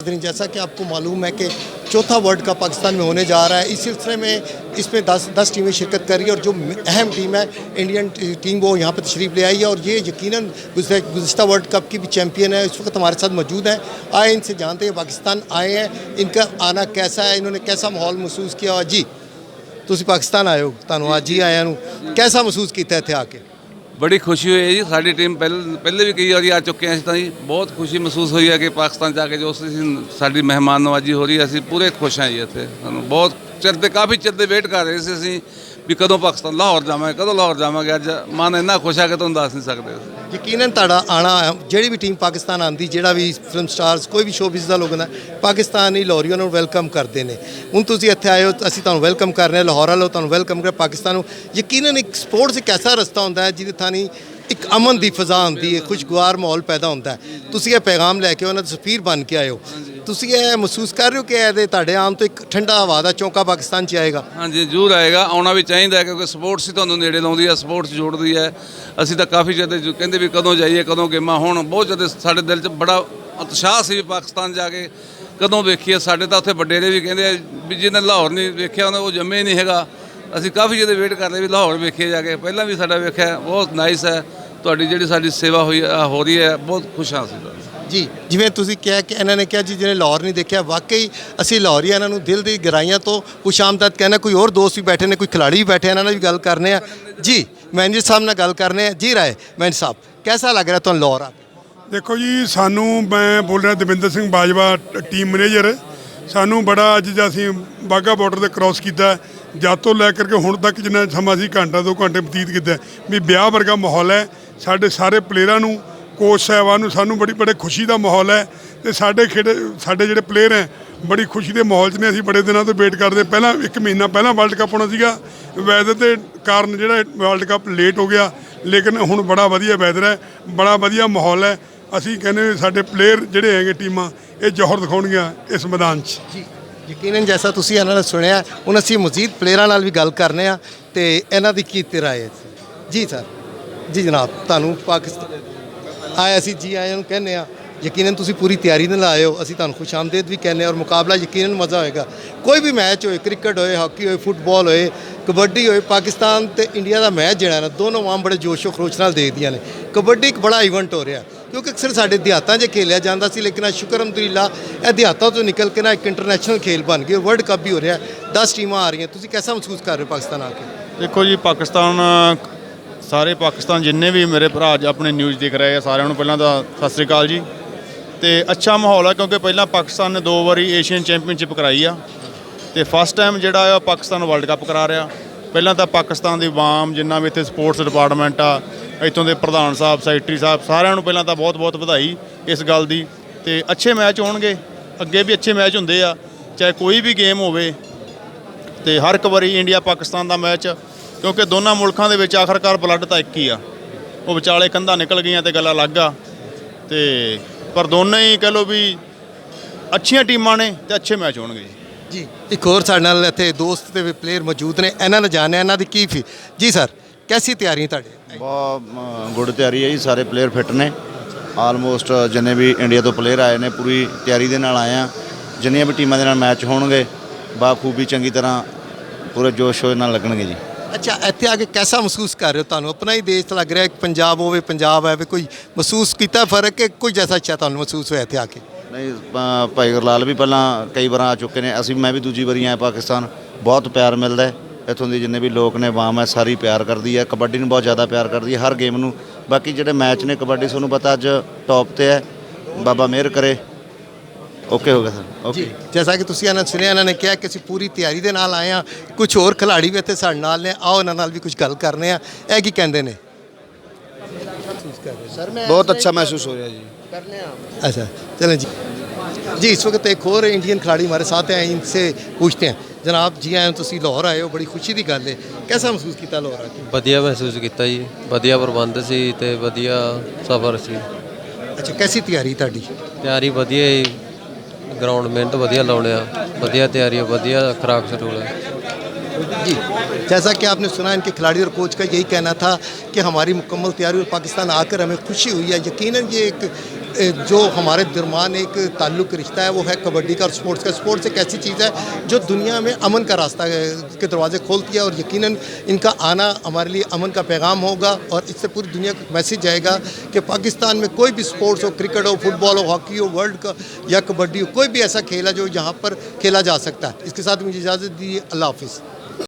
जैसा कि आपको मालूम है कि चौथा वर्ल्ड कप पाकिस्तान में होने जा रहा है। इस सिलसिले में इसमें 10 टीमें शिरकत कर रही है और जो अहम टीम है इंडियन टीम वो यहाँ पर तशरीफ़ ले आई है और ये यकीनन गुज़श्ता वर्ल्ड कप की भी चैम्पियन है। इस वक्त हमारे साथ मौजूद हैं। आए इनसे जानते हैं पाकिस्तान आए हैं, इनका आना कैसा है, इन्होंने कैसा माहौल महसूस किया। जी तुसी पाकिस्तान आए हो, ਤੁਹਾਨੂੰ ਅੱਜ ਹੀ ਆਇਆਂ ਨੂੰ कैसा महसूस किया ਇੱਥੇ ਆ ਕੇ? बड़ी खुशी हुई है जी। साड़ी टीम पहले भी कई बार आ चुके हैं ਅਸੀਂ जी। बहुत खुशी महसूस हुई है कि पाकिस्तान जाके जो साड़ी मेहमान नवाजी हो रही है, ਅਸੀਂ पूरे खुश हैं जी। ਇੱਥੇ ਸਾਨੂੰ ਬਹੁਤ ਚਿਰ ਕਾਫੀ ਚਿਰ ਦੇ ਵੇਟ ਕਰ ਰਹੇ ਸੀ ਅਸੀਂ ਵੀ ਕਦੋਂ ਪਾਕਿਸਤਾਨ ਲਾਹੌਰ ਜਾਵਾਂਗੇ ਅੱਜ ਮਨ ਇੰਨਾ ਖੁਸ਼ ਹੈ ਕਿ ਤੁਹਾਨੂੰ ਦੱਸ ਨਹੀਂ ਸਕਦੇ। ਯਕੀਨਨ ਤੁਹਾਡਾ ਆਣਾ ਜਿਹੜੀ ਵੀ ਟੀਮ ਪਾਕਿਸਤਾਨ ਆਂਦੀ, ਜਿਹੜਾ ਵੀ ਫਿਲਮ ਸਟਾਰਸ ਕੋਈ ਵੀ ਸ਼ੋਬਿਜ਼ ਦਾ ਲੋਕ ਹੁੰਦਾ ਪਾਕਿਸਤਾਨ ਹੀ ਲਾਹੌਰੀਆਂ ਨੂੰ ਵੈਲਕਮ ਕਰਦੇ ਨੇ। ਹੁਣ ਤੁਸੀਂ ਇੱਥੇ ਆਏ ਹੋ, ਅਸੀਂ ਤੁਹਾਨੂੰ ਵੈਲਕਮ ਕਰ ਰਹੇ ਹਾਂ। ਲਾਹੌਰ ਵਾਲੋ ਤੁਹਾਨੂੰ ਵੈਲਕਮ ਕਰ ਪਾਕਿਸਤਾਨ ਨੂੰ। ਯਕੀਨਨ ਇੱਕ ਸਪੋਰਟਸ ਇੱਕ ਐਸਾ ਰਸਤਾ ਹੁੰਦਾ ਹੈ ਜਿਹਦੇ ਥਾਣੀ ਇੱਕ ਅਮਨ ਦੀ ਫਜ਼ਾ ਹੁੰਦੀ ਹੈ, ਖੁਸ਼ਗਵਾਰ ਮਾਹੌਲ ਪੈਦਾ ਹੁੰਦਾ ਹੈ। ਤੁਸੀਂ ਇਹ ਪੈਗਾਮ ਲੈ ਕੇ ਉਹਨਾਂ ਦੇ ਸਫੀਰ ਬਣ ਕੇ ਆਏ ਹੋ। ਤੁਸੀਂ ਇਹ ਮਹਿਸੂਸ ਕਰ ਰਹੇ ਹੋ ਕਿ ਇਹਦੇ ਤੁਹਾਡੇ ਆਉਣ ਤੋਂ ਇੱਕ ਠੰਡਾ ਹਵਾ ਦਾ ਚੌਂਕਾ ਪਾਕਿਸਤਾਨ 'ਚ ਆਏਗਾ? ਹਾਂਜੀ ਜ਼ਰੂਰ ਆਏਗਾ, ਆਉਣਾ ਵੀ ਚਾਹੀਦਾ ਕਿਉਂਕਿ ਸਪੋਰਟਸ ਹੀ ਤੁਹਾਨੂੰ ਨੇੜੇ ਲਾਉਂਦੀ ਹੈ, ਸਪੋਰਟਸ ਜੋੜਦੀ ਹੈ। ਅਸੀਂ ਤਾਂ ਕਾਫੀ ਜ਼ਿਆਦਾ ਕਹਿੰਦੇ ਵੀ ਕਦੋਂ ਜਾਈਏ, ਕਦੋਂ ਗੇਮਾਂ ਹੋਣ। ਬਹੁਤ ਜ਼ਿਆਦਾ ਸਾਡੇ ਦਿਲ 'ਚ ਬੜਾ ਉਤਸ਼ਾਹ ਸੀ ਪਾਕਿਸਤਾਨ ਜਾ ਕੇ ਕਦੋਂ ਵੇਖੀਏ। ਸਾਡੇ ਤਾਂ ਉੱਥੇ ਵੱਡੇਰੇ ਵੀ ਕਹਿੰਦੇ ਵੀ ਜਿਹਨੇ ਲਾਹੌਰ ਨਹੀਂ ਵੇਖਿਆ ਉਹਨੇ ਉਹ ਜੰਮੇ ਨਹੀਂ ਹੈਗਾ। ਅਸੀਂ ਕਾਫੀ ਜ਼ਿਆਦਾ ਵੇਟ ਕਰਦੇ ਵੀ ਲਾਹੌਰ ਵੇਖੀਏ ਜਾ ਕੇ। ਪਹਿਲਾਂ ਵੀ ਸਾਡਾ ਵੇਖਿਆ, ਬਹੁਤ ਨਾਈਸ ਹੈ। ਤੁਹਾਡੀ ਜਿਹੜੀ ਸਾਡੀ ਸੇਵਾ ਹੋ ਰਹੀ ਹੈ, ਬਹੁਤ ਖੁਸ਼ ਹਾਂ ਅਸੀਂ। ਜੀ ਜਿਵੇਂ ਤੁਸੀਂ ਕਿਹਾ ਕਿ ਇਹਨਾਂ ਨੇ ਕਿਹਾ ਜੀ ਜਿਹਨੇ ਲਾਹੌਰ ਨਹੀਂ ਦੇਖਿਆ, ਵਾਕਈ ਅਸੀਂ ਲਾਹੌਰੀ ਇਹਨਾਂ ਨੂੰ ਦਿਲ ਦੀ ਗਹਿਰਾਈਆਂ ਤੋਂ ਖੁਸ਼ਾਮਦ ਕਹਿਣਾ। ਕੋਈ ਹੋਰ ਦੋਸਤ ਵੀ ਬੈਠੇ ਨੇ, ਕੋਈ ਖਿਲਾੜੀ ਵੀ ਬੈਠੇ, ਇਹਨਾਂ ਨਾਲ ਵੀ ਗੱਲ ਕਰਨੇ ਆ। ਜੀ ਮੈਨੇਜਰ ਸਾਹਿਬ ਨਾਲ ਗੱਲ ਕਰਨੇ ਆ। ਜੀ ਰਾਏ ਮੈਨੇਜਰ ਸਾਹਿਬ, कैसा लग रहा ਤੁਹਾਨੂੰ ਲਾਹੌਰ ਆ? ਦੇਖੋ ਜੀ, ਸਾਨੂੰ ਮੈਂ ਬੋਲ ਰਿਹਾ ਦਵਿੰਦਰ ਸਿੰਘ ਬਾਜਵਾ, ਟੀਮ ਮੈਨੇਜਰ। ਸਾਨੂੰ ਬੜਾ ਅੱਜ ਅਸੀਂ ਬਾਘਾ ਬਾਰਡਰ ਤੇ ਕ੍ਰਾਸ ਕੀਤਾ, ਜਦ ਤੋਂ ਲੈ ਕਰਕੇ ਹੁਣ ਤੱਕ ਜਿੰਨਾ ਸਮਾਂ ਅਸੀਂ ਘੰਟਾ 2 ਘੰਟੇ ਬਤੀਤ ਕੀਤਾ ਵੀ ਵਿਆਹ ਵਰਗਾ ਮਾਹੌਲ ਹੈ। ਸਾਡੇ ਸਾਰੇ ਪਲੇਅਰਾਂ ਨੂੰ, ਕੋਚ ਸਾਹਿਬਾਨ ਨੂੰ, ਸਾਨੂੰ ਬੜੇ ਖੁਸ਼ੀ ਦਾ ਮਾਹੌਲ ਹੈ। ਅਤੇ ਸਾਡੇ ਜਿਹੜੇ ਪਲੇਅਰ ਹੈ ਬੜੀ ਖੁਸ਼ੀ ਦੇ ਮਾਹੌਲ 'ਚ ਨੇ। ਅਸੀਂ ਬੜੇ ਦਿਨਾਂ ਤੋਂ ਵੇਟ ਕਰਦੇ। ਪਹਿਲਾਂ 1 ਮਹੀਨਾ ਪਹਿਲਾਂ ਵਰਲਡ ਕੱਪ ਹੋਣਾ ਸੀਗਾ, ਵੈਦਰ ਦੇ ਕਾਰਨ ਜਿਹੜਾ ਵਰਲਡ ਕੱਪ ਲੇਟ ਹੋ ਗਿਆ, ਲੇਕਿਨ ਹੁਣ ਬੜਾ ਵਧੀਆ ਵੈਦਰ ਹੈ, ਬੜਾ ਵਧੀਆ ਮਾਹੌਲ ਹੈ। ਅਸੀਂ ਕਹਿੰਦੇ ਸਾਡੇ ਪਲੇਅਰ ਜਿਹੜੇ ਹੈਗੇ ਟੀਮਾਂ ਇਹ ਜੌਹਰ ਦਿਖਾਉਣਗੀਆਂ ਇਸ ਮੈਦਾਨ 'ਚ। ਜੀ ਯਕੀਨਨ ਜੈਸਾ ਤੁਸੀਂ ਇਹਨਾਂ ਨੇ ਸੁਣਿਆ, ਹੁਣ ਅਸੀਂ ਮਜ਼ੀਦ ਪਲੇਅਰਾਂ ਨਾਲ ਵੀ ਗੱਲ ਕਰਨੇ ਆ ਅਤੇ ਇਹਨਾਂ ਦੀ ਕੀ ਰਾਏ ਹੈ। ਜੀ ਸਰ। ਜੀ ਜਨਾਬ, ਤੁਹਾਨੂੰ ਪਾਕਿਸਤਾਨ ਆਏ ਅਸੀਂ ਜੀ ਆਇਆਂ ਨੂੰ ਕਹਿੰਦੇ ਆ। ਯਕੀਨਨ ਤੁਸੀਂ ਪੂਰੀ ਤਿਆਰੀ ਨਾਲ ਆਏ ਹੋ, ਅਸੀਂ ਤੁਹਾਨੂੰ ਖੁਸ਼ ਆਮਦੀਦ ਵੀ ਕਹਿੰਦੇ ਹਾਂ। ਔਰ ਮੁਕਾਬਲਾ ਯਕੀਨਨ ਮਜ਼ਾ ਹੋਏਗਾ। ਕੋਈ ਵੀ ਮੈਚ ਹੋਏ, ਕ੍ਰਿਕਟ ਹੋਏ, ਹਾਕੀ ਹੋਏ, ਫੁੱਟਬਾਲ ਹੋਏ, ਕਬੱਡੀ ਹੋਏ, ਪਾਕਿਸਤਾਨ ਅਤੇ ਇੰਡੀਆ ਦਾ ਮੈਚ ਜਿਹੜਾ ਨਾ ਦੋਨੋਂ ਆਮ ਬੜੇ ਜੋਸ਼ੋ ਖਰੋਸ਼ ਨਾਲ ਦੇਖਦੀਆਂ ਨੇ। ਕਬੱਡੀ ਇੱਕ ਬੜਾ ਇਵੈਂਟ ਹੋ ਰਿਹਾ ਕਿਉਂਕਿ ਅਕਸਰ ਸਾਡੇ ਦਿਹਾਤਾਂ 'ਚ ਖੇਲਿਆ ਜਾਂਦਾ ਸੀ, ਲੇਕਿਨ ਅੱਜ ਸ਼ੁਕਰ ਅਲਹਮਦੁਲਿਲਾ ਇਹ ਦਿਹਾਤਾਂ ਤੋਂ ਨਿਕਲ ਕੇ ਨਾ ਇੱਕ ਇੰਟਰਨੈਸ਼ਨਲ ਖੇਲ ਬਣ ਗਈ। ਵਰਲਡ ਕੱਪ ਵੀ ਹੋ ਰਿਹਾ, 10 ਟੀਮਾਂ ਆ ਰਹੀਆਂ। ਤੁਸੀਂ ਕੈਸਾ ਮਹਿਸੂਸ ਕਰ ਰਹੇ ਹੋ ਪਾਕਿਸਤਾਨ ਆ ਕੇ? ਦੇਖੋ ਜੀ, ਸਾਰੇ ਪਾਕਿਸਤਾਨ ਜਿੰਨੇ ਵੀ ਮੇਰੇ ਭਰਾ ਅੱਜ ਆਪਣੇ ਨਿਊਜ਼ ਦੇਖ ਰਹੇ ਆ, ਸਾਰਿਆਂ ਨੂੰ ਪਹਿਲਾਂ ਤਾਂ ਸਤਿ ਸ਼੍ਰੀ ਅਕਾਲ ਜੀ। ਅਤੇ ਅੱਛਾ ਮਾਹੌਲ ਹੈ ਕਿਉਂਕਿ ਪਹਿਲਾਂ ਪਾਕਿਸਤਾਨ ਨੇ 2 ਵਾਰੀ ਏਸ਼ੀਅਨ ਚੈਂਪੀਅਨਸ਼ਿਪ ਕਰਾਈ ਆ ਅਤੇ ਫਸਟ ਟਾਈਮ ਜਿਹੜਾ ਆ ਪਾਕਿਸਤਾਨ ਵਰਲਡ ਕੱਪ ਕਰਾ ਰਿਹਾ। ਪਹਿਲਾਂ ਤਾਂ ਪਾਕਿਸਤਾਨ ਦੀ ਆਵਾਮ, ਜਿੰਨਾ ਵੀ ਇੱਥੇ ਸਪੋਰਟਸ ਡਿਪਾਰਟਮੈਂਟ ਆ, ਇੱਥੋਂ ਦੇ ਪ੍ਰਧਾਨ ਸਾਹਿਬ, ਸੈਕਟਰੀ ਸਾਹਿਬ, ਸਾਰਿਆਂ ਨੂੰ ਪਹਿਲਾਂ ਤਾਂ ਬਹੁਤ ਵਧਾਈ ਇਸ ਗੱਲ ਦੀ। ਅਤੇ ਅੱਛੇ ਮੈਚ ਹੋਣਗੇ, ਅੱਗੇ ਵੀ ਅੱਛੇ ਮੈਚ ਹੁੰਦੇ ਆ, ਚਾਹੇ ਕੋਈ ਵੀ ਗੇਮ ਹੋਵੇ। ਅਤੇ ਹਰ ਇੱਕ ਵਾਰੀ ਇੰਡੀਆ ਪਾਕਿਸਤਾਨ ਦਾ ਮੈਚ, ਕਿਉਂਕਿ ਦੋਨਾਂ ਮੁਲਕਾਂ ਦੇ ਵਿੱਚ ਆਖਰਕਾਰ ਬਲੱਡ ਤਾਂ ਇੱਕ ਹੀ ਆ। ਉਹ ਵਿਚਾਲੇ ਕੰਧਾਂ ਨਿਕਲ ਗਈਆਂ ਅਤੇ ਗੱਲ ਅਲੱਗ ਆ। ਅਤੇ ਪਰ ਦੋਨੇ ਹੀ ਕਹਿ ਲਓ ਵੀ ਅੱਛੀਆਂ ਟੀਮਾਂ ਨੇ ਅਤੇ ਅੱਛੇ ਮੈਚ ਹੋਣਗੇ ਜੀ। ਜੀ ਇੱਕ ਹੋਰ ਸਾਡੇ ਨਾਲ ਇੱਥੇ ਦੋਸਤ ਅਤੇ ਪਲੇਅਰ ਮੌਜੂਦ ਨੇ, ਇਹਨਾਂ ਨੂੰ ਜਾਣਿਆ ਇਹਨਾਂ ਦੀ ਕੀ ਫੀ। ਜੀ ਸਰ, ਕੈਸੀ ਤਿਆਰੀ ਤੁਹਾਡੀ? ਬਹੁਤ ਗੁੱਡ ਤਿਆਰੀ ਹੈ ਜੀ। ਸਾਰੇ ਪਲੇਅਰ ਫਿੱਟ ਨੇ। ਆਲਮੋਸਟ ਜਿੰਨੇ ਵੀ ਇੰਡੀਆ ਤੋਂ ਪਲੇਅਰ ਆਏ ਨੇ ਪੂਰੀ ਤਿਆਰੀ ਦੇ ਨਾਲ ਆਏ ਆ। ਜਿੰਨੀਆਂ ਵੀ ਟੀਮਾਂ ਦੇ ਨਾਲ ਮੈਚ ਹੋਣਗੇ ਬਾਖੂਬੀ ਚੰਗੀ ਤਰ੍ਹਾਂ ਪੂਰੇ ਜੋਸ਼ ਸ਼ੋਰ ਨਾਲ ਲੱਗਣਗੇ ਜੀ। ਅੱਛਾ, ਇੱਥੇ ਆ ਕੇ ਕੈਸਾ ਮਹਿਸੂਸ ਕਰ ਰਹੇ ਹੋ? ਤੁਹਾਨੂੰ ਆਪਣਾ ਹੀ ਦੇਸ਼ ਲੱਗ ਰਿਹਾ, ਪੰਜਾਬ ਹੋਵੇ, ਪੰਜਾਬ ਹੈ, ਕੋਈ ਮਹਿਸੂਸ ਕੀਤਾ ਫਰਕ ਹੈ? ਕੋਈ ਜੈਸਾ ਅੱਛਾ ਤੁਹਾਨੂੰ ਮਹਿਸੂਸ ਹੋਇਆ ਇੱਥੇ ਆ ਕੇ? ਨਹੀਂ, ਭਾਈ ਗੁਰਲਾਲ ਵੀ ਪਹਿਲਾਂ ਕਈ ਵਾਰ ਆ ਚੁੱਕੇ ਨੇ। ਮੈਂ ਵੀ ਦੂਜੀ ਵਾਰੀ ਆਇਆ ਪਾਕਿਸਤਾਨ। ਬਹੁਤ ਪਿਆਰ ਮਿਲਦਾ ਹੈ ਇੱਥੋਂ ਦੇ ਜਿੰਨੇ ਵੀ ਲੋਕ ਨੇ, ਆਵਾਮ ਹੈ ਸਾਰੀ ਪਿਆਰ ਕਰਦੀ ਹੈ। ਕਬੱਡੀ ਨੂੰ ਬਹੁਤ ਜ਼ਿਆਦਾ ਪਿਆਰ ਕਰਦੀ ਹੈ, ਹਰ ਗੇਮ ਨੂੰ। ਬਾਕੀ ਜਿਹੜੇ ਮੈਚ ਨੇ ਕਬੱਡੀ ਤੁਹਾਨੂੰ ਪਤਾ ਅੱਜ ਟੌਪ 'ਤੇ ਹੈ। ਬਾਬਾ ਮਿਹਰ ਕਰੇ। ਓਕੇ ਹੋ ਗਿਆ ਸਰ। ਓਕੇ। ਜੈਸਾ ਕਿ ਤੁਸੀਂ ਇਹਨਾਂ ਸੁਣਿਆ, ਇਹਨਾਂ ਨੇ ਕਿਹਾ ਕਿ ਅਸੀਂ ਪੂਰੀ ਤਿਆਰੀ ਦੇ ਨਾਲ ਆਏ ਹਾਂ। ਕੁਝ ਹੋਰ ਖਿਲਾੜੀ ਵੀ ਇੱਥੇ ਸਾਡੇ ਨਾਲ ਨੇ, ਆਓ ਇਹਨਾਂ ਨਾਲ ਵੀ ਕੁਝ ਗੱਲ ਕਰਨੇ ਆ। ਇਹ ਕੀ ਕਹਿੰਦੇ ਨੇ? बहुत अच्छा महसूस हो रहा है जी। अच्छा चलें जी। जी इस वक्त एक और इंडियन खिलाड़ी हमारे साथ हैं, इनसे पूछते हैं। जनाब जी आए तुसी लाहौर आए हो, बड़ी खुशी की गल है, कैसा महसूस किया लाहौर आके? ਵਧੀਆ ਮਹਿਸੂਸ ਕੀਤਾ ਜੀ। ਵਧੀਆ ਪ੍ਰਬੰਧ ਸੀ ਤੇ ਵਧੀਆ ਸਫ਼ਰ ਸੀ। अच्छा कैसी तैयारी ਤੁਹਾਡੀ? ਤਿਆਰੀ ਵਧੀਆ ਜੀ। ਗਰਾਊਂਡ ਮਿਹਨਤ ਵਧੀਆ ਲਾਉਣੇ ਆ, ਵਧੀਆ ਤਿਆਰੀ, ਵਧੀਆ ਖੁਰਾਕ ਸ਼ਡਿਊਲ ਹੈ जी। जैसा कि आपने सुना इनके खिलाड़ी और कोच का यही कहना था कि हमारी मुकम्मल तैयारी और पाकिस्तान आकर हमें खुशी हुई है। यकीनन ये एक जो हमारे दरमियान एक ताल्लुक़ रिश्ता है वो है कबड्डी का और स्पोर्ट्स का। स्पोर्ट्स एक ऐसी चीज़ है जो दुनिया में अमन का रास्ता के दरवाजे खोलती है, और यकीनन इनका आना हमारे लिए अमन का पैगाम होगा, और इससे पूरी दुनिया को मैसेज जाएगा कि पाकिस्तान में कोई भी स्पोर्ट्स हो, क्रिकेट हो, फुटबॉल हो, हॉकी हो, वर्ल्ड का या कबड्डी हो, कोई भी ऐसा खेल है जो यहाँ पर खेला जा सकता है। इसके साथ मुझे इजाज़त दी, अल्लाह हाफिज़।